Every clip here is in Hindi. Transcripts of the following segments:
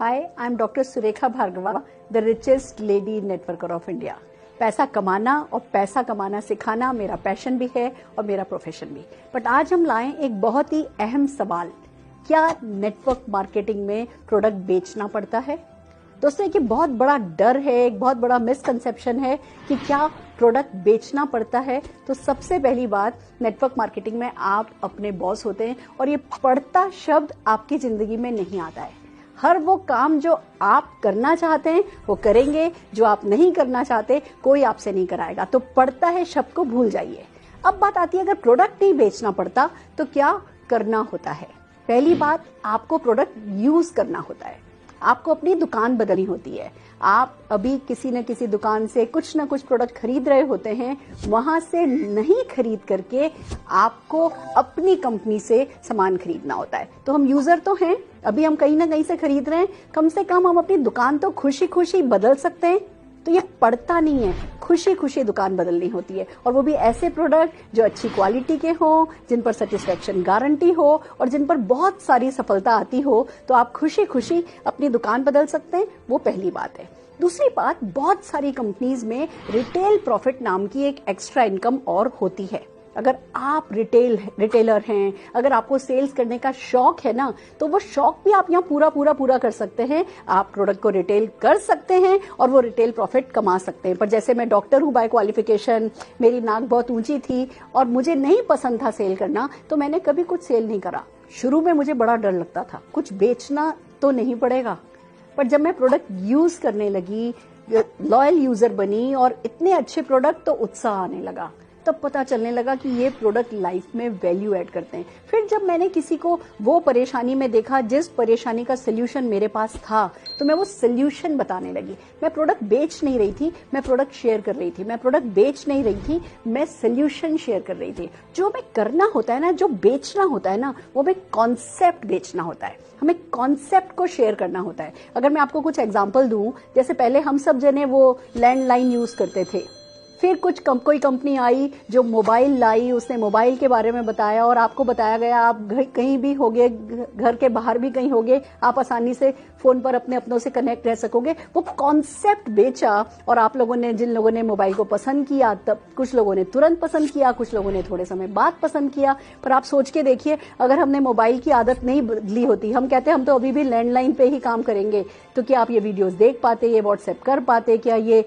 Hi, I'm Dr. Surekha Bhargava, the richest lady networker of India. पैसा कमाना और पैसा कमाना सिखाना मेरा पैशन भी है और मेरा प्रोफेशन भी। बट आज हम लाएं एक बहुत ही अहम सवाल, क्या नेटवर्क मार्केटिंग में प्रोडक्ट बेचना पड़ता है? दोस्तों, एक बहुत बड़ा डर है, एक बहुत बड़ा मिसकंसेप्शन है कि क्या प्रोडक्ट बेचना पड़ता है। तो सबसे पहली बात, नेटवर्क मार्केटिंग में आप अपने बॉस होते हैं और ये पड़ता शब्द आपकी जिंदगी में नहीं आता है। हर वो काम जो आप करना चाहते हैं वो करेंगे, जो आप नहीं करना चाहते कोई आपसे नहीं कराएगा। तो पड़ता है शब्द को भूल जाइए। अब बात आती है, अगर प्रोडक्ट नहीं बेचना पड़ता तो क्या करना होता है? पहली बात, आपको प्रोडक्ट यूज करना होता है। आपको अपनी दुकान बदलनी होती है। आप अभी किसी न किसी दुकान से कुछ न कुछ प्रोडक्ट खरीद रहे होते हैं, वहां से नहीं खरीद करके आपको अपनी कंपनी से सामान खरीदना होता है। तो हम यूजर तो हैं, अभी हम कहीं ना कहीं से खरीद रहे हैं, कम से कम हम अपनी दुकान तो खुशी खुशी बदल सकते हैं। तो ये पड़ता नहीं है, खुशी खुशी दुकान बदलनी होती है, और वो भी ऐसे प्रोडक्ट जो अच्छी क्वालिटी के हो, जिन पर सेटिस्फेक्शन गारंटी हो और जिन पर बहुत सारी सफलता आती हो। तो आप खुशी खुशी अपनी दुकान बदल सकते हैं। वो पहली बात है। दूसरी बात, बहुत सारी कंपनीज में रिटेल प्रॉफिट नाम की एक एक्स्ट्रा इनकम और होती है। अगर आप रिटेलर हैं, अगर आपको सेल्स करने का शौक है ना, तो वो शौक भी आप यहाँ पूरा कर सकते हैं। आप प्रोडक्ट को रिटेल कर सकते हैं और वो रिटेल प्रॉफिट कमा सकते हैं। पर जैसे मैं डॉक्टर हूँ बाय क्वालिफिकेशन, मेरी नाक बहुत ऊंची थी और मुझे नहीं पसंद था सेल करना, तो मैंने कभी कुछ सेल नहीं करा। शुरू में मुझे बड़ा डर लगता था, कुछ बेचना तो नहीं पड़ेगा। पर जब मैं प्रोडक्ट यूज करने लगी, लॉयल यूजर बनी और इतने अच्छे प्रोडक्ट, तो उत्साह आने लगा। तब पता चलने लगा कि ये प्रोडक्ट लाइफ में वैल्यू ऐड करते हैं। फिर जब मैंने किसी को वो परेशानी में देखा जिस परेशानी का सोल्यूशन मेरे पास था, तो मैं वो सोल्यूशन बताने लगी। मैं प्रोडक्ट बेच नहीं रही थी, मैं प्रोडक्ट शेयर कर रही थी। मैं प्रोडक्ट बेच नहीं रही थी, मैं सोल्यूशन शेयर कर रही थी। जो हमें करना होता है ना, जो बेचना होता है ना, वो हमें कॉन्सेप्ट बेचना होता है। हमें कॉन्सेप्ट को शेयर करना होता है। अगर मैं आपको कुछ एग्जांपल दूं, जैसे पहले हम सब जने वो लैंडलाइन यूज करते थे, फिर कोई कंपनी आई जो मोबाइल लाई, उसने मोबाइल के बारे में बताया और आपको बताया गया आप कहीं भी होगे, घर के बाहर भी कहीं होगे, आप आसानी से फोन पर अपने अपनों से कनेक्ट रह सकोगे। वो कॉन्सेप्ट बेचा और आप लोगों ने, जिन लोगों ने मोबाइल को पसंद किया, तब कुछ लोगों ने तुरंत पसंद किया, कुछ लोगों ने थोड़े समय बाद पसंद किया। पर आप सोच के देखिए, अगर हमने मोबाइल की आदत नहीं बदली होती, हम कहते हम तो अभी भी लैंडलाइन पे ही काम करेंगे, तो क्या आप ये वीडियोस देख पाते, ये व्हाट्सएप कर पाते, क्या ये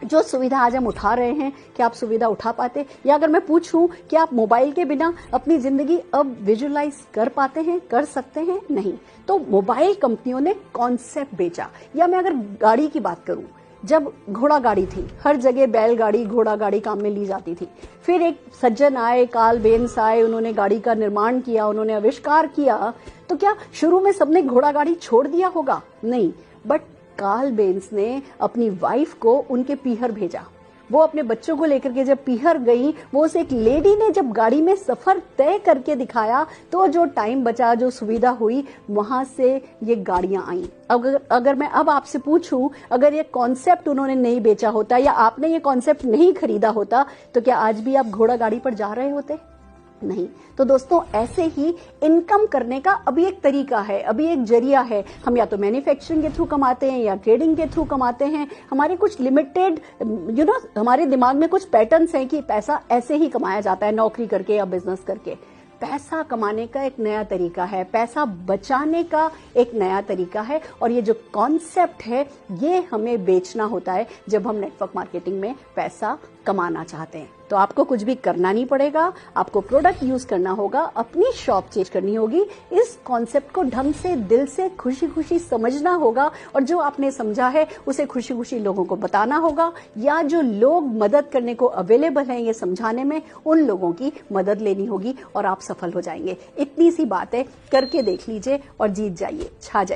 जो सुविधा आज हम उठा रहे हैं, क्या आप सुविधा उठा पाते? या अगर मैं पूछूं कि आप मोबाइल के बिना अपनी जिंदगी अब विजुअलाइज कर पाते हैं, कर सकते हैं? नहीं। तो मोबाइल कंपनियों ने कॉन्सेप्ट बेचा। या मैं अगर गाड़ी की बात करूं, जब घोड़ा गाड़ी थी, हर जगह बैलगाड़ी, घोड़ा गाड़ी काम में ली जाती थी। फिर एक सज्जन आए, कार्ल बेंस आए, उन्होंने गाड़ी का निर्माण किया, उन्होंने आविष्कार किया। तो क्या शुरू में सबने घोड़ा गाड़ी छोड़ दिया होगा? नहीं। बट कार्ल बेंस ने अपनी वाइफ को उनके पीहर भेजा। वो अपने बच्चों को लेकर के जब पीहर गई, वो उस एक लेडी ने जब गाड़ी में सफर तय करके दिखाया, तो जो टाइम बचा, जो सुविधा हुई, वहां से ये गाड़ियां आई। अगर मैं अब आपसे पूछूं, अगर ये कॉन्सेप्ट उन्होंने नहीं बेचा होता या आपने ये कॉन्सेप्ट नहीं खरीदा होता, तो क्या आज भी आप घोड़ा गाड़ी पर जा रहे होते? नहीं। तो दोस्तों, ऐसे ही इनकम करने का अभी एक तरीका है, अभी एक जरिया है। हम या तो मैन्युफैक्चरिंग के थ्रू कमाते हैं या ट्रेडिंग के थ्रू कमाते हैं। हमारे कुछ लिमिटेड हमारे दिमाग में कुछ पैटर्न्स हैं कि पैसा ऐसे ही कमाया जाता है, नौकरी करके या बिजनेस करके। पैसा कमाने का एक नया तरीका है, पैसा बचाने का एक नया तरीका है, और ये जो कॉन्सेप्ट है, ये हमें बेचना होता है जब हम नेटवर्क मार्केटिंग में पैसा कमाना चाहते हैं। तो आपको कुछ भी करना नहीं पड़ेगा, आपको प्रोडक्ट यूज करना होगा, अपनी शॉप चेंज करनी होगी, इस कॉन्सेप्ट को ढंग से, दिल से, खुशी खुशी समझना होगा, और जो आपने समझा है उसे खुशी खुशी लोगों को बताना होगा, या जो लोग मदद करने को अवेलेबल हैं ये समझाने में, उन लोगों की मदद लेनी होगी और आप सफल हो जाएंगे। इतनी सी बात है, करके देख लीजिए और जीत जाइए, छा जाइए।